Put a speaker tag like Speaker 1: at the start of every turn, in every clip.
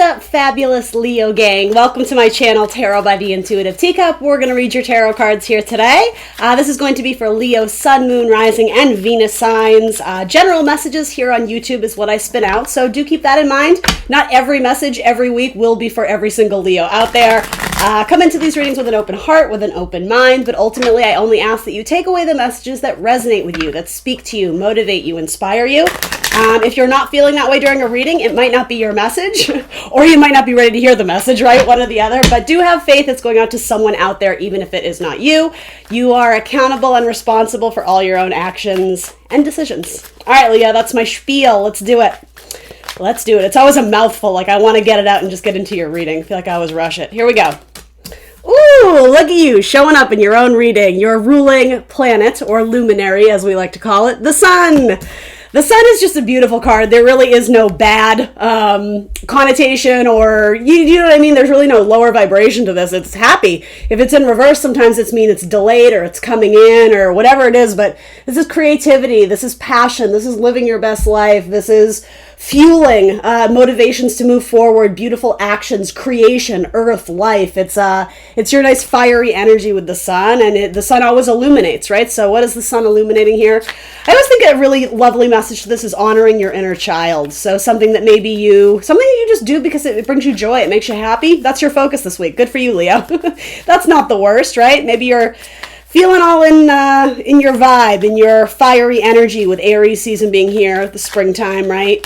Speaker 1: up, fabulous Leo gang? Welcome to my channel, Tarot by the Intuitive Teacup. We're going to read your tarot cards here today. This is going to be for Leo, Sun, Moon, Rising, and Venus signs. General messages here on YouTube is what I spin out, so do keep that in mind. Not every message every week will be for every single Leo out there. Come into these readings with an open heart, with an open mind, but ultimately I only ask that you take away the messages that resonate with you, that speak to you, motivate you, inspire you. If you're not feeling that way during a reading, it might not be your message, or you might not be ready to hear the message, right? One or the other, but do have faith it's going out to someone out there, even if it is not you. You are accountable and responsible for all your own actions and decisions. All right, Leo, that's my spiel. Let's do it. Let's do it. It's always a mouthful. Like, I want to get it out and just get into your reading. I feel like I always rush it. Here we go. Ooh, look at you showing up in your own reading. Your ruling planet, or luminary as we like to call it, the sun. The sun is just a beautiful card. There really is no bad connotation, or you know what I mean? There's really no lower vibration to this. It's happy. If it's in reverse, sometimes it's mean it's delayed or it's coming in or whatever it is, but this is creativity. This is passion. This is living your best life. This is fueling motivations to move forward, beautiful actions, creation, earth, life. It's your nice fiery energy with the sun, and the sun always illuminates, right? So what is the sun illuminating here? I always think a really lovely message to this is honoring your inner child. So something that you just do because it brings you joy, it makes you happy. That's your focus this week. Good for you, Leo. That's not the worst, right? Maybe you're feeling all in your vibe, in your fiery energy with Aries season being here, the springtime, right?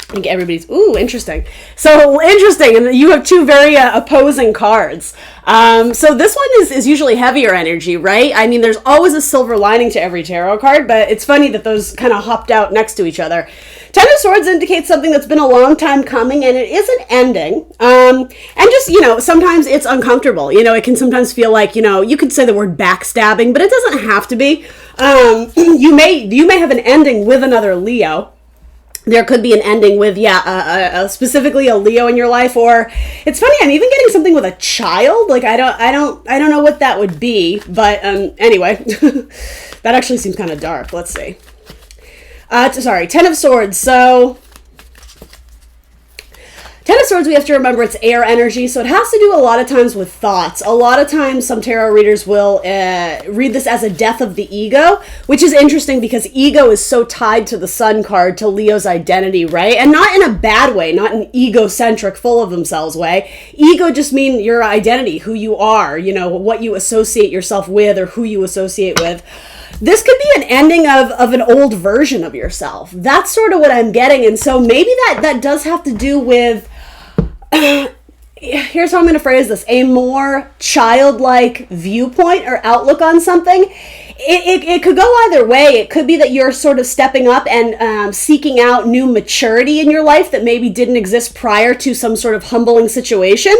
Speaker 1: I think everybody's, ooh, interesting. So interesting, and you have two very opposing cards. So this one is usually heavier energy, right? I mean, there's always a silver lining to every tarot card, but it's funny that those kind of hopped out next to each other. Ten of Swords indicates something that's been a long time coming, and it isn't ending. And just, sometimes it's uncomfortable. It can sometimes feel like, you could say the word backstabbing, but it doesn't have to be. You may have an ending with another Leo. There could be an ending with, specifically a Leo in your life, or it's funny, I'm even getting something with a child. Like, I don't know what that would be, but anyway, that actually seems kind of dark. Let's see. Ten of Swords. So, Ten of Swords, we have to remember it's air energy, so it has to do a lot of times with thoughts. A lot of times, some tarot readers will read this as a death of the ego, which is interesting because ego is so tied to the sun card, to Leo's identity, right? And not in a bad way, not an egocentric, full of themselves way. Ego just means your identity, who you are, what you associate yourself with or who you associate with. This could be an ending of an old version of yourself. That's sort of what I'm getting. And so maybe that does have to do with, here's how I'm going to phrase this, a more childlike viewpoint or outlook on something. It could go either way. It could be that you're sort of stepping up and seeking out new maturity in your life that maybe didn't exist prior to some sort of humbling situation.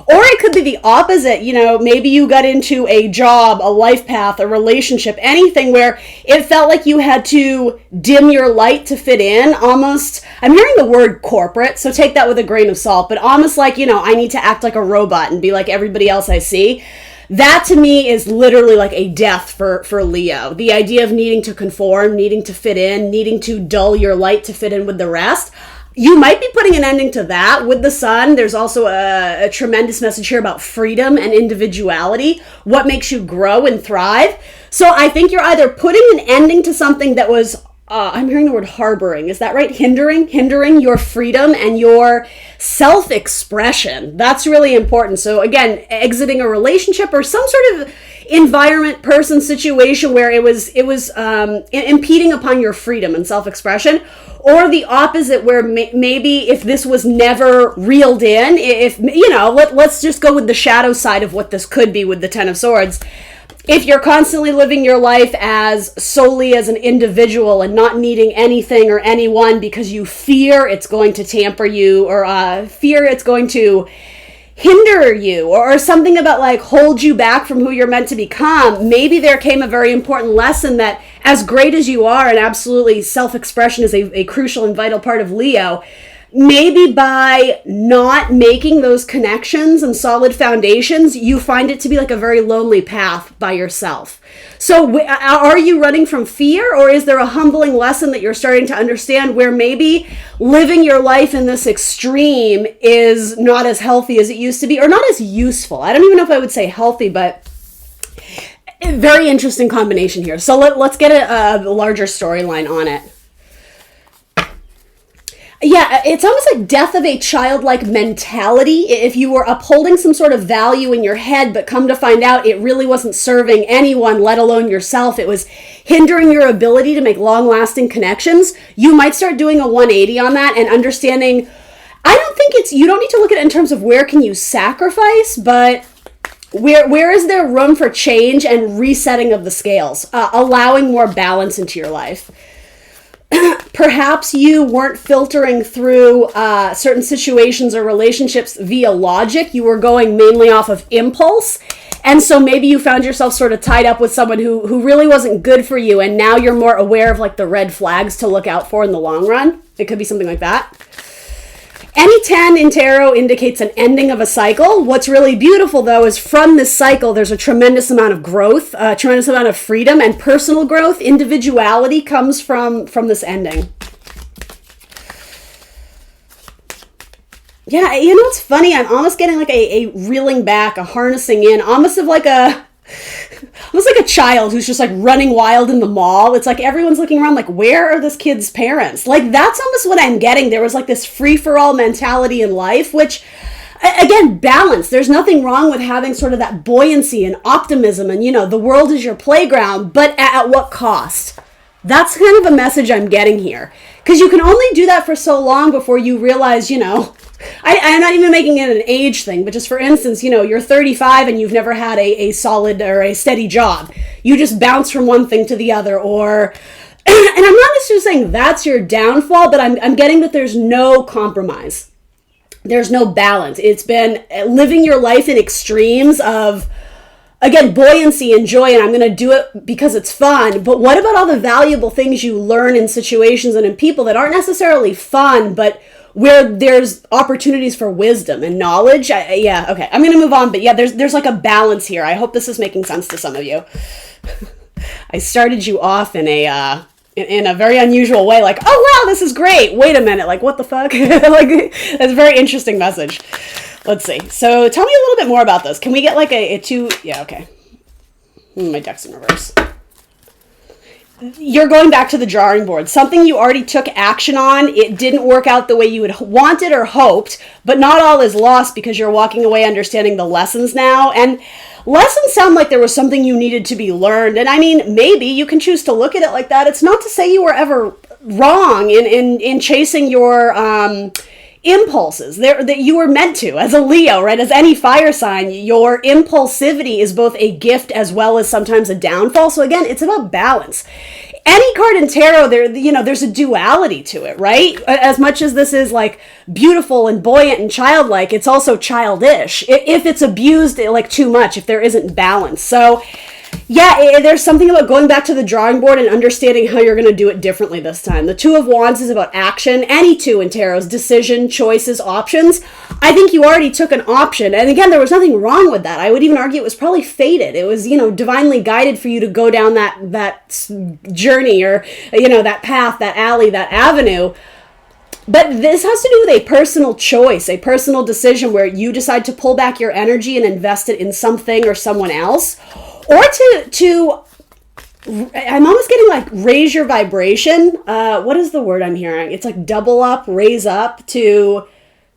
Speaker 1: Or it could be the opposite. Maybe you got into a job, a life path, a relationship, anything where it felt like you had to dim your light to fit in. Almost, I'm hearing the word corporate, so take that with a grain of salt, but almost like, I need to act like a robot and be like everybody else I see. That to me is literally like a death for Leo. The idea of needing to conform, needing to fit in, needing to dull your light to fit in with the rest. You might be putting an ending to that with the sun. There's also a tremendous message here about freedom and individuality, what makes you grow and thrive. So I think you're either putting an ending to something that was, I'm hearing the word harboring. Is that right? Hindering your freedom and your self-expression. That's really important. So again, exiting a relationship or some sort of environment, person, situation where it was impeding upon your freedom and self-expression. Or the opposite, where maybe if this was never reeled in, let's just go with the shadow side of what this could be with the Ten of Swords. If you're constantly living your life solely as an individual and not needing anything or anyone because you fear it's going to tamper you, or fear it's going to hinder you, or something about like hold you back from who you're meant to become, maybe there came a very important lesson that as great as you are, and absolutely self-expression is a crucial and vital part of Leo, maybe by not making those connections and solid foundations, you find it to be like a very lonely path by yourself. So are you running from fear, or is there a humbling lesson that you're starting to understand where maybe living your life in this extreme is not as healthy as it used to be, or not as useful? I don't even know if I would say healthy, but very interesting combination here. So let's get a larger storyline on it. Yeah, it's almost like death of a childlike mentality. If you were upholding some sort of value in your head, but come to find out it really wasn't serving anyone, let alone yourself, it was hindering your ability to make long-lasting connections, you might start doing a 180 on that and understanding, I don't think you don't need to look at it in terms of where can you sacrifice, but where is there room for change and resetting of the scales, allowing more balance into your life. Perhaps you weren't filtering through certain situations or relationships via logic. You were going mainly off of impulse. And so maybe you found yourself sort of tied up with someone who really wasn't good for you. And now you're more aware of like the red flags to look out for in the long run. It could be something like that. Any 10 in tarot indicates an ending of a cycle. What's really beautiful, though, is from this cycle, there's a tremendous amount of growth, a tremendous amount of freedom and personal growth. Individuality comes from this ending. Yeah, you know what's funny? I'm almost getting like a reeling back, a harnessing in, almost like a child who's just like running wild in the mall. It's like everyone's looking around like, where are this kid's parents? Like, that's almost what I'm getting. There was like this free-for-all mentality in life, which, again, balance. There's nothing wrong with having sort of that buoyancy and optimism and, you know, the world is your playground, but at what cost? That's kind of a message I'm getting here. Because you can only do that for so long before you realize, you know, I'm not even making it an age thing, but just for instance, you know, you're 35 and you've never had a solid or a steady job. You just bounce from one thing to the other, or, and I'm not necessarily saying that's your downfall, but I'm getting that there's no compromise. There's no balance. It's been living your life in extremes of, again, buoyancy and joy, and I'm going to do it because it's fun. But what about all the valuable things you learn in situations and in people that aren't necessarily fun, but where there's opportunities for wisdom and knowledge? Yeah, okay. I'm going to move on, but yeah, there's like a balance here. I hope this is making sense to some of you. I started you off in a very unusual way, like, oh wow, this is great. Wait a minute, like, what the fuck? Like, that's a very interesting message. Let's see. So tell me a little bit more about this. Can we get like a two? Yeah, okay. My deck's in reverse. You're going back to the drawing board. Something you already took action on. It didn't work out the way you had wanted or hoped, but not all is lost because you're walking away understanding the lessons now. And lessons sound like there was something you needed to be learned. And I mean, maybe you can choose to look at it like that. It's not to say you were ever wrong in chasing your impulses that you were meant to as a Leo, right? As any fire sign, your impulsivity is both a gift as well as sometimes a downfall. So again, it's about balance. Any card in tarot, there's a duality to it, right? As much as this is like beautiful and buoyant and childlike, it's also childish if it's abused like too much, if there isn't balance. So yeah, there's something about going back to the drawing board and understanding how you're going to do it differently this time. The Two of Wands is about action. Any two in tarot's decision, choices, options. I think you already took an option. And again, there was nothing wrong with that. I would even argue it was probably fated. It was, divinely guided for you to go down that journey or, that path, that alley, that avenue. But this has to do with a personal choice, a personal decision where you decide to pull back your energy and invest it in something or someone else. Or to I'm almost getting like raise your vibration. What is the word I'm hearing? It's like double up, raise up, to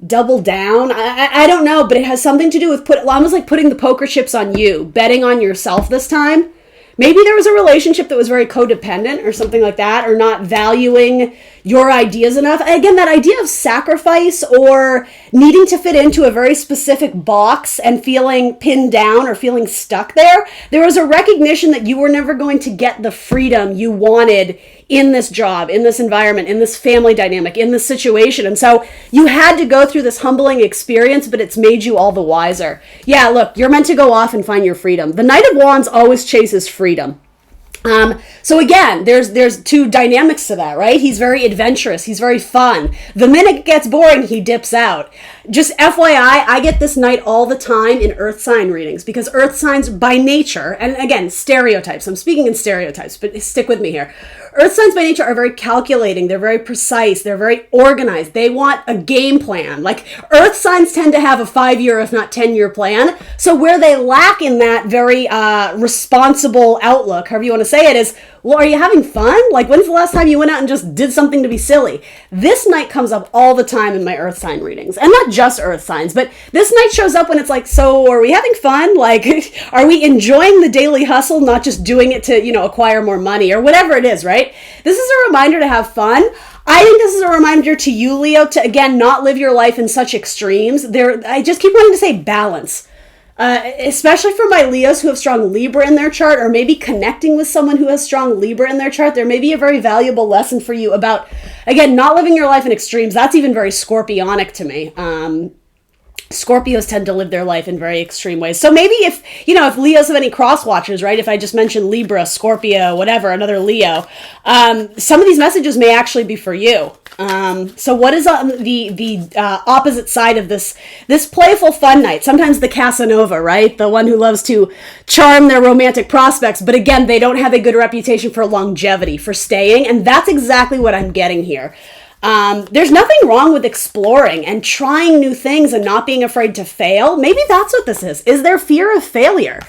Speaker 1: double down. I don't know, but it has something to do with almost like putting the poker chips on you, betting on yourself this time. Maybe there was a relationship that was very codependent or something like that, or not valuing your ideas enough. Again, that idea of sacrifice or needing to fit into a very specific box and feeling pinned down or feeling stuck there. There was a recognition that you were never going to get the freedom you wanted in this job, in this environment, in this family dynamic, in this situation. And so you had to go through this humbling experience, but it's made you all the wiser. Yeah, look, you're meant to go off and find your freedom. The Knight of Wands always chases freedom. So again, there's two dynamics to that, right? He's very adventurous. He's very fun. The minute it gets boring, he dips out. Just FYI, I get this night all the time in earth sign readings because earth signs by nature, and again, stereotypes. I'm speaking in stereotypes, but stick with me here. Earth signs by nature are very calculating. They're very precise. They're very organized. They want a game plan. Like earth signs tend to have a 5-year, if not 10-year plan. So where they lack in that very responsible outlook, however you want to say it, is, well, are you having fun? Like, when's the last time you went out and just did something to be silly? This night comes up all the time in my earth sign readings. And not just earth signs, but this night shows up when it's like, so are we having fun? Like, are we enjoying the daily hustle, not just doing it to, acquire more money or whatever it is, right? This is a reminder to have fun. I think this is a reminder to you, Leo, to, again, not live your life in such extremes. I just keep wanting to say balance. Especially for my Leos who have strong Libra in their chart, or maybe connecting with someone who has strong Libra in their chart, there may be a very valuable lesson for you about, again, not living your life in extremes. That's even very Scorpionic to me. Scorpios tend to live their life in very extreme ways. So maybe if Leos have any cross watchers, right? If I just mentioned Libra, Scorpio, whatever, another Leo, some of these messages may actually be for you. So what is on the opposite side of this playful fun night? Sometimes the Casanova, right? The one who loves to charm their romantic prospects, but again, they don't have a good reputation for longevity, for staying, and that's exactly what I'm getting here. There's nothing wrong with exploring and trying new things and not being afraid to fail. Maybe that's what this is. Is there fear of failure?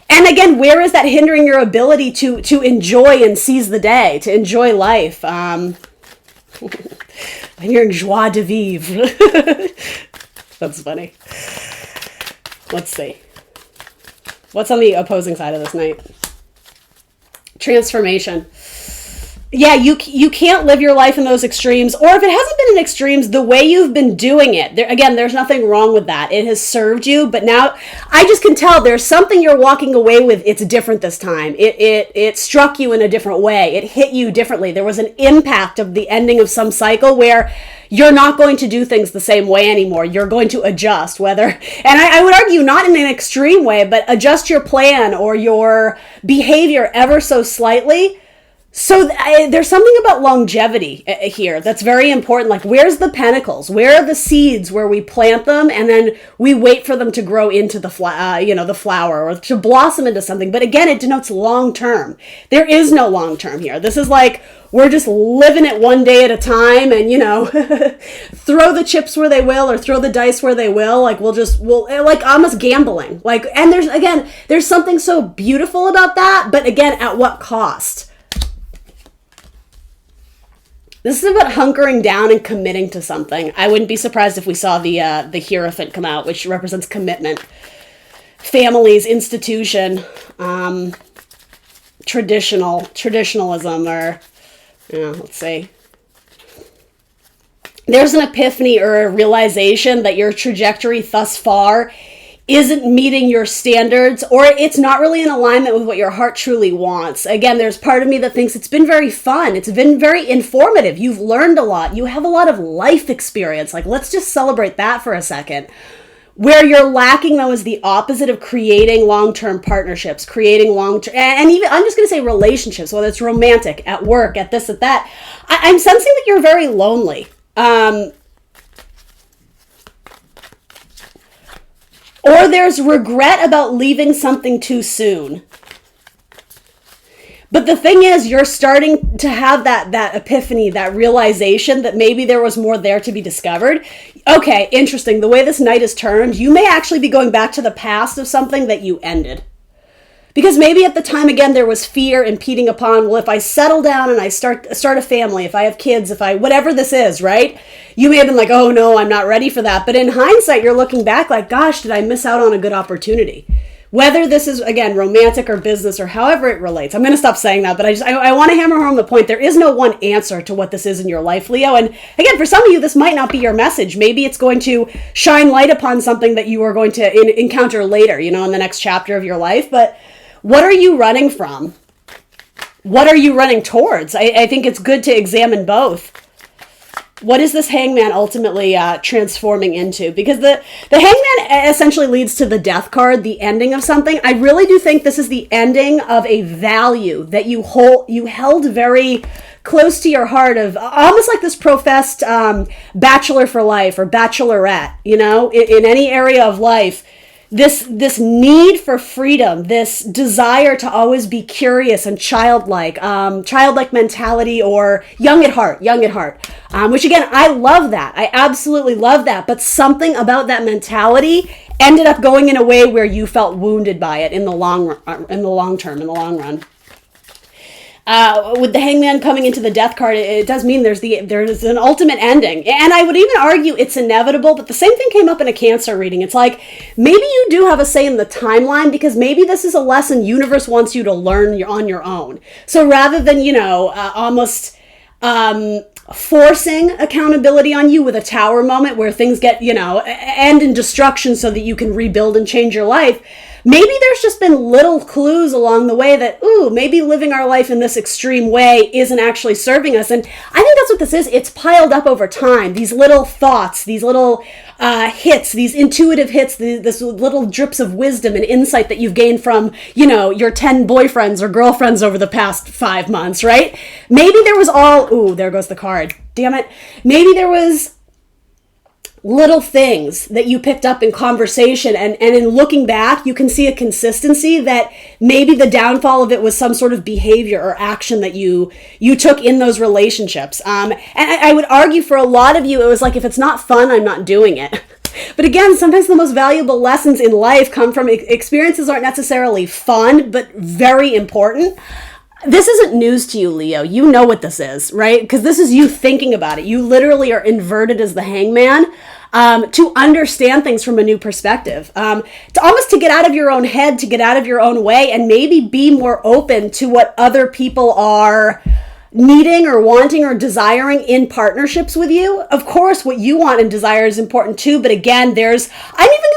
Speaker 1: And again, where is that hindering your ability to enjoy and seize the day, to enjoy life? I'm hearing joie de vivre. That's funny. Let's see. What's on the opposing side of this night? Transformation. Yeah, you can't live your life in those extremes, or if it hasn't been in extremes, the way you've been doing it. There's nothing wrong with that. It has served you, but now I just can tell there's something you're walking away with. It's different this time. It struck you in a different way. It hit you differently. There was an impact of the ending of some cycle where you're not going to do things the same way anymore. You're going to adjust, and I would argue not in an extreme way, but adjust your plan or your behavior ever so slightly. So there's something about longevity here that's very important. Like, where's the pentacles? Where are the seeds where we plant them and then we wait for them to grow into the flower or to blossom into something? But again, it denotes long term. There is no long term here. This is like we're just living it one day at a time, and throw the chips where they will or throw the dice where they will. Like we'll like almost gambling. Like, and there's something so beautiful about that. But again, at what cost? This is about hunkering down and committing to something. I wouldn't be surprised if we saw the Hierophant come out, which represents commitment, families, institution, traditionalism, or let's see. There's an epiphany or a realization that your trajectory thus far isn't meeting your standards, or it's not really in alignment with what your heart truly wants. Again, there's part of me that thinks it's been very fun. It's been very informative. You've learned a lot. You have a lot of life experience. Like, let's just celebrate that for a second. Where you're lacking, though, is the opposite of creating long-term partnerships, creating long-term, and even, I'm just going to say relationships, whether it's romantic, at work, at this, at that. I'm sensing that you're very lonely. Or there's regret about leaving something too soon. But the thing is, you're starting to have that epiphany, that realization that maybe there was more there to be discovered. Okay, interesting. The way this night is turned, you may actually be going back to the past of something that you ended. Because maybe at the time, again, there was fear impeding upon, well, if I settle down and I start a family, if I have kids, whatever this is, right? You may have been like, oh no, I'm not ready for that. But in hindsight, you're looking back like, gosh, did I miss out on a good opportunity? Whether this is, again, romantic or business or however it relates. I'm going to stop saying that, but I want to hammer home the point. There is no one answer to what this is in your life, Leo. And again, for some of you, this might not be your message. Maybe it's going to shine light upon something that you are going to encounter later, in the next chapter of your life. But what are you running from? What are you running towards? I think it's good to examine both. what is this hangman ultimately transforming into? Because the hangman essentially leads to the death card, the ending of something. I really do think this is the ending of a value that you held very close to your heart, of almost like this professed bachelor for life or bachelorette, in any area of life. This need for freedom, this desire to always be curious and childlike mentality, or young at heart, which again, I love that. I absolutely love that. But something about that mentality ended up going in a way where you felt wounded by it in the long run. With the hangman coming into the death card, it does mean there's an ultimate ending. And I would even argue it's inevitable, but the same thing came up in a Cancer reading. It's like, maybe you do have a say in the timeline, because maybe this is a lesson universe wants you to learn on your own. So rather than, almost forcing accountability on you with a tower moment where things get, end in destruction so that you can rebuild and change your life, maybe there's just been little clues along the way that, maybe living our life in this extreme way isn't actually serving us. And I think that's what this is. It's piled up over time. These little thoughts, these little hits, these intuitive hits, this little drips of wisdom and insight that you've gained from, your 10 boyfriends or girlfriends over the past 5 months, right? Maybe there was there goes the card. Damn it. Maybe there was little things that you picked up in conversation, and in looking back, you can see a consistency that maybe the downfall of it was some sort of behavior or action that you took in those relationships. And I would argue for a lot of you, it was like, if it's not fun, I'm not doing it. But again, sometimes the most valuable lessons in life come from experiences aren't necessarily fun, but very important. This isn't news to you, Leo. You know what this is, right? Because this is you thinking about it. You literally are inverted as the hangman to understand things from a new perspective, to get out of your own head, to get out of your own way, and maybe be more open to what other people are needing or wanting or desiring in partnerships with you. Of course, what you want and desire is important too, but again, I'm even going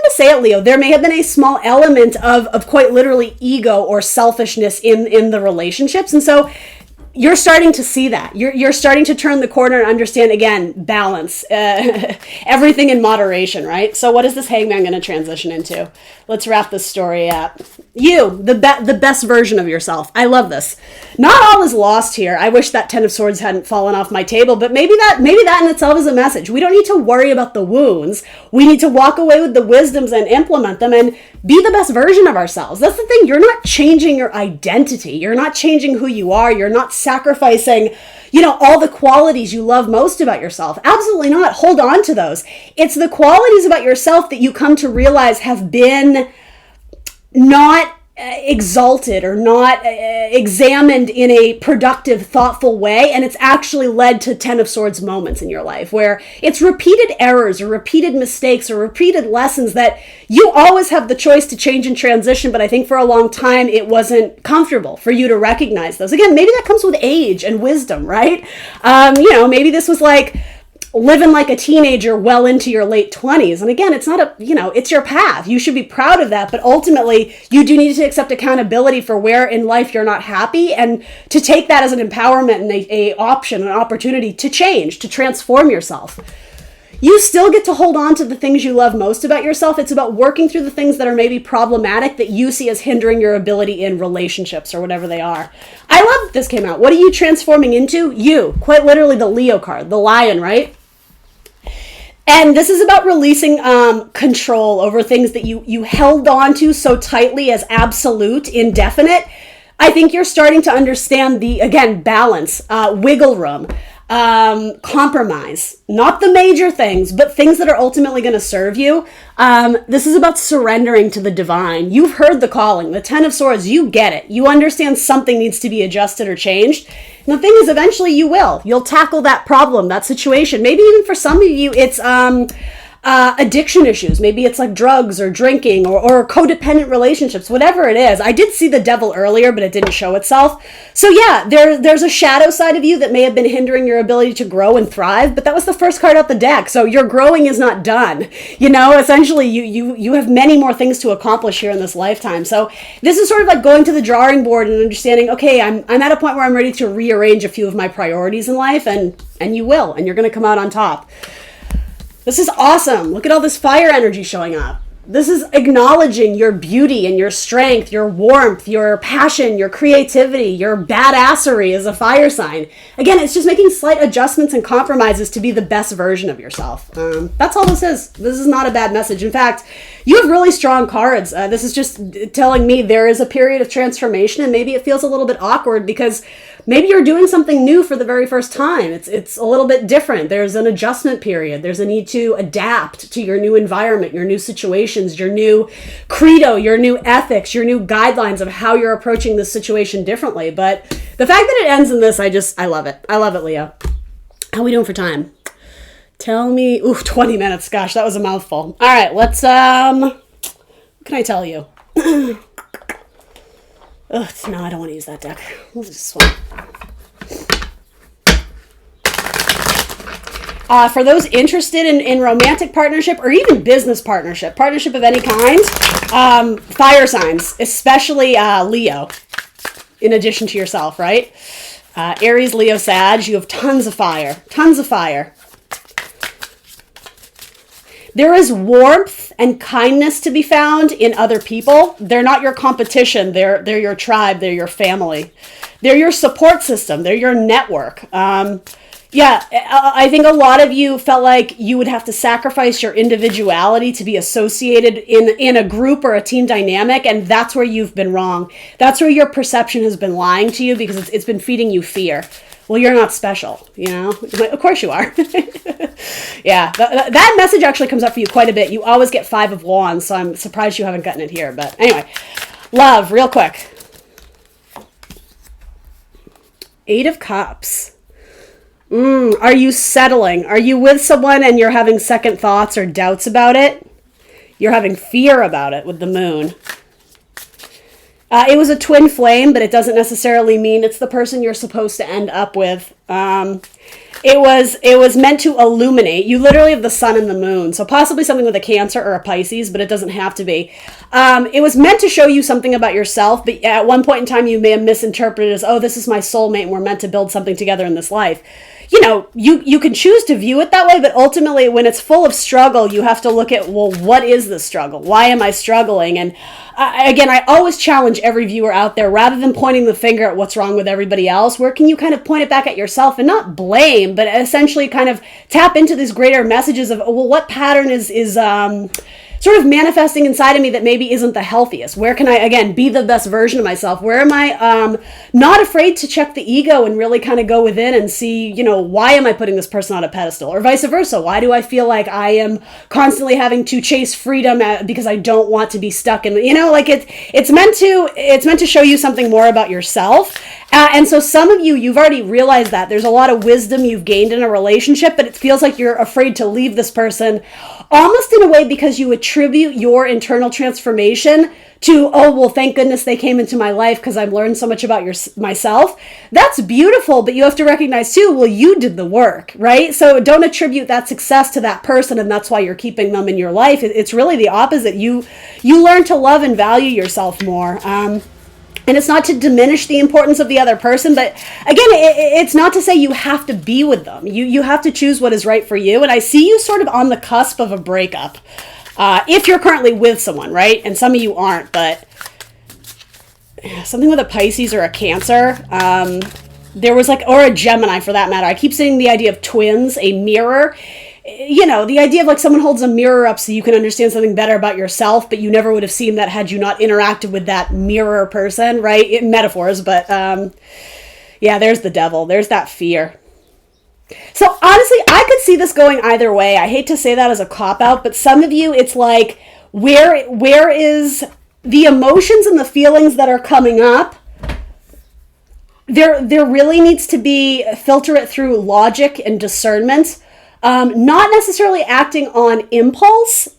Speaker 1: to say it, Leo, there may have been a small element of quite literally ego or selfishness in the relationships. And so you're starting to see that. You're starting to turn the corner and understand, again, balance, everything in moderation, right? So what is this hangman going to transition into? Let's wrap this story up. You, the best version of yourself. I love this. Not all is lost here. I wish that 10 of Swords hadn't fallen off my table, but maybe that in itself is a message. We don't need to worry about the wounds. We need to walk away with the wisdoms and implement them and be the best version of ourselves. That's the thing. You're not changing your identity. You're not changing who you are. You're not sacrificing, all the qualities you love most about yourself. Absolutely not. Hold on to those. It's the qualities about yourself that you come to realize have been not exalted or not examined in a productive, thoughtful way. And it's actually led to 10 of Swords moments in your life where it's repeated errors or repeated mistakes or repeated lessons that you always have the choice to change and transition. But I think for a long time, it wasn't comfortable for you to recognize those. Again, maybe that comes with age and wisdom, right? Maybe this was like living like a teenager well into your late 20s. And again, it's not it's your path. You should be proud of that. But ultimately, you do need to accept accountability for where in life you're not happy and to take that as an empowerment and a option, an opportunity to change, to transform yourself. You still get to hold on to the things you love most about yourself. It's about working through the things that are maybe problematic that you see as hindering your ability in relationships or whatever they are. I love that this came out. What are you transforming into? You. Quite literally the Leo card, the lion, right? And this is about releasing control over things that you held on to so tightly as absolute, indefinite. I think you're starting to understand balance, wiggle room, compromise, not the major things, but things that are ultimately going to serve you. This is about surrendering to the divine. You've heard the calling, the 10 of Swords, you get it. You understand something needs to be adjusted or changed. And the thing is, eventually you will. You'll tackle that problem, that situation. Maybe even for some of you, it's addiction issues. Maybe it's like drugs or drinking or codependent relationships, whatever it is. I did see the devil earlier, but it didn't show itself. So yeah, there's a shadow side of you that may have been hindering your ability to grow and thrive, but that was the first card out the deck. So your growing is not done. Essentially you have many more things to accomplish here in this lifetime. So this is sort of like going to the drawing board and understanding, okay, I'm at a point where I'm ready to rearrange a few of my priorities in life, and you will, and you're going to come out on top. This is awesome. Look at all this fire energy showing up. This is acknowledging your beauty and your strength, your warmth, your passion, your creativity, your badassery as a fire sign. Again, it's just making slight adjustments and compromises to be the best version of yourself. That's all this is. This is not a bad message. In fact, you have really strong cards. This is just telling me there is a period of transformation, and maybe it feels a little bit awkward because maybe you're doing something new for the very first time. It's a little bit different. There's an adjustment period. There's a need to adapt to your new environment, your new situations, your new credo, your new ethics, your new guidelines of how you're approaching this situation differently. But the fact that it ends in this, I love it. I love it, Leo. How are we doing for time? Tell me, 20 minutes. Gosh, that was a mouthful. All right, let's, what can I tell you? No, I don't want to use that deck. We'll just swap. For those interested in romantic partnership or even business partnership of any kind, fire signs, especially Leo, in addition to yourself, right? Aries, Leo, Sag, you have tons of fire. There is warmth and kindness to be found in other people. They're not your competition. They're your tribe. They're your family. They're your support system. They're your network. I think a lot of you felt like you would have to sacrifice your individuality to be associated in a group or a team dynamic, and that's where you've been wrong. That's where your perception has been lying to you because it's been feeding you fear. Well, you're not special, Of course you are. Yeah, that message actually comes up for you quite a bit. You always get 5 of Wands, so I'm surprised you haven't gotten it here. But anyway, love, real quick. 8 of Cups. Are you settling? Are you with someone and you're having second thoughts or doubts about it? You're having fear about it with the Moon. It was a twin flame, but it doesn't necessarily mean it's the person you're supposed to end up with. It was meant to illuminate. You literally have the sun and the moon, so possibly something with a Cancer or a Pisces, but it doesn't have to be. It was meant to show you something about yourself, but at one point in time you may have misinterpreted it as, oh, this is my soulmate and we're meant to build something together in this life. You can choose to view it that way, but ultimately when it's full of struggle, you have to look at, well, what is the struggle? Why am I struggling? And again, I always challenge every viewer out there, rather than pointing the finger at what's wrong with everybody else, where can you kind of point it back at yourself and not blame, but essentially kind of tap into these greater messages of, well, what pattern is sort of manifesting inside of me that maybe isn't the healthiest? Where can I, again, be the best version of myself? Where am I not afraid to check the ego and really kind of go within and see, why am I putting this person on a pedestal? Or vice versa. Why do I feel like I am constantly having to chase freedom because I don't want to be stuck in, it's meant to show you something more about yourself. And so some of you've already realized that. There's a lot of wisdom you've gained in a relationship, but it feels like you're afraid to leave this person almost in a way because you attribute your internal transformation to, oh, well, thank goodness they came into my life because I've learned so much about myself. That's beautiful, but you have to recognize too, well, you did the work, right? So don't attribute that success to that person and that's why you're keeping them in your life. It's really the opposite. You learn to love and value yourself more. And it's not to diminish the importance of the other person, but again, it's not to say you have to be with them. You have to choose what is right for you. And I see you sort of on the cusp of a breakup. If you're currently with someone, right? And some of you aren't, but something with a Pisces or a Cancer. There was or a Gemini for that matter. I keep saying the idea of twins, a mirror. The idea of someone holds a mirror up so you can understand something better about yourself, but you never would have seen that had you not interacted with that mirror person, right? Metaphors, but there's the devil. There's that fear. So honestly, I could see this going either way. I hate to say that as a cop-out, but some of you, it's like, where is the emotions and the feelings that are coming up? There really needs to be, filter it through logic and discernment. Not necessarily acting on impulse,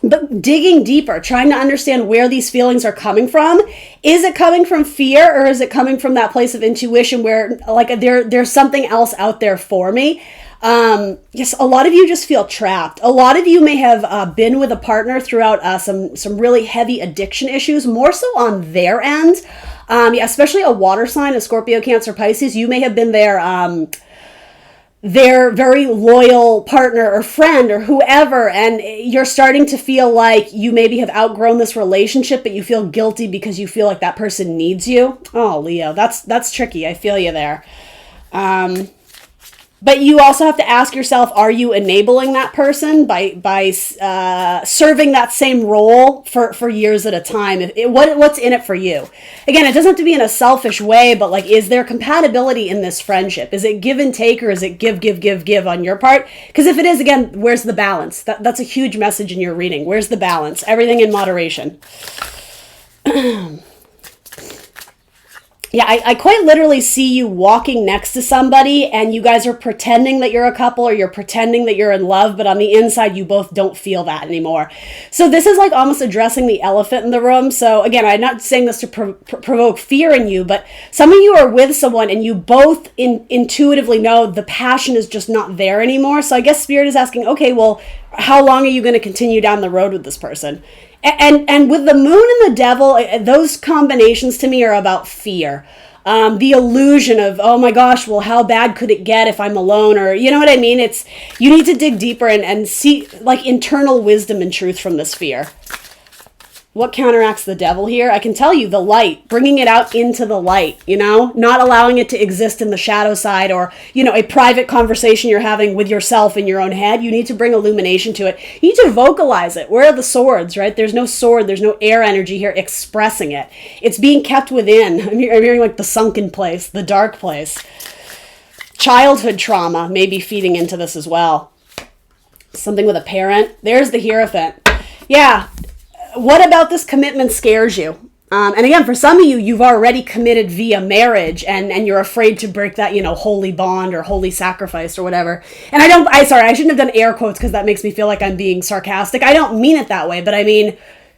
Speaker 1: but digging deeper, trying to understand where these feelings are coming from. Is it coming from fear, or is it coming from that place of intuition where like there's something else out there for me? Yes, a lot of you just feel trapped. A lot of you may have been with a partner throughout some really heavy addiction issues, more so on their end. Yeah, especially a water sign, a Scorpio, Cancer, Pisces. You may have been their very loyal partner or friend or whoever, and you're starting to feel like you maybe have outgrown this relationship, but you feel guilty because you feel like that person needs you. Oh, Leo, that's tricky. I feel you there. But you also have to ask yourself, are you enabling that person by serving that same role for years at a time? What's in it for you? Again, it doesn't have to be in a selfish way, but like, is there compatibility in this friendship? Is it give and take, or is it give on your part? Because if it is, again, where's the balance? That's a huge message in your reading. Where's the balance? Everything in moderation. Yeah, I quite literally see you walking next to somebody and you guys are pretending that you're a couple, or you're pretending that you're in love, but on the inside you both don't feel that anymore. So this is like almost addressing the elephant in the room. So again, I'm not saying this to provoke fear in you, but some of you are with someone and you both intuitively know the passion is just not there anymore. So I guess Spirit is asking, okay, well, how long are you going to continue down the road with this person? And with the moon and the devil, those combinations to me are about fear. The illusion of, oh my gosh, well, how bad could it get if I'm alone? Or, you know what I mean? You need to dig deeper and see like internal wisdom and truth from this fear. What counteracts the devil here? I can tell you, the light, bringing it out into the light, not allowing it to exist in the shadow side, or, a private conversation you're having with yourself in your own head. You need to bring illumination to it. You need to vocalize it. Where are the swords, right? There's no sword. There's no air energy here expressing it. It's being kept within. I'm hearing like the sunken place, the dark place. Childhood trauma may be feeding into this as well. Something with a parent. There's the Hierophant. Yeah. What about this commitment scares you? And again, for some of you, you've already committed via marriage and you're afraid to break that, holy bond or holy sacrifice or whatever. And sorry, I shouldn't have done air quotes because that makes me feel like I'm being sarcastic. I don't mean it that way, but I mean,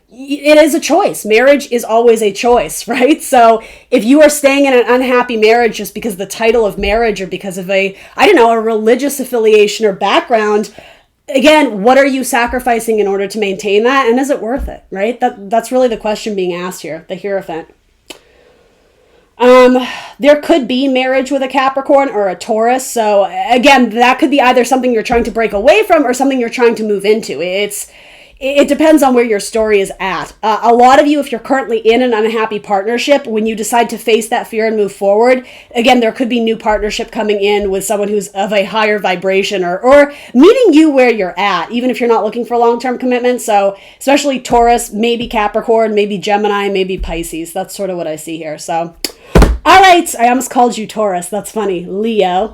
Speaker 1: it is a choice. Marriage is always a choice, right? So if you are staying in an unhappy marriage just because the title of marriage or because of a religious affiliation or background, again, what are you sacrificing in order to maintain that? And is it worth it, right? That's really the question being asked here, the Hierophant. There could be marriage with a Capricorn or a Taurus. So again, that could be either something you're trying to break away from or something you're trying to move into. It depends on where your story is at. A lot of you, if you're currently in an unhappy partnership, when you decide to face that fear and move forward, again, there could be new partnership coming in with someone who's of a higher vibration or meeting you where you're at, even if you're not looking for long-term commitment. So especially Taurus, maybe Capricorn, maybe Gemini, maybe Pisces. That's sort of what I see here. So all right, I almost called you Taurus. That's funny. Leo.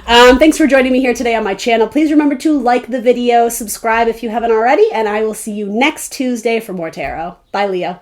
Speaker 1: Thanks for joining me here today on my channel. Please remember to like the video, subscribe if you haven't already, and I will see you next Tuesday for more tarot. Bye, Leo.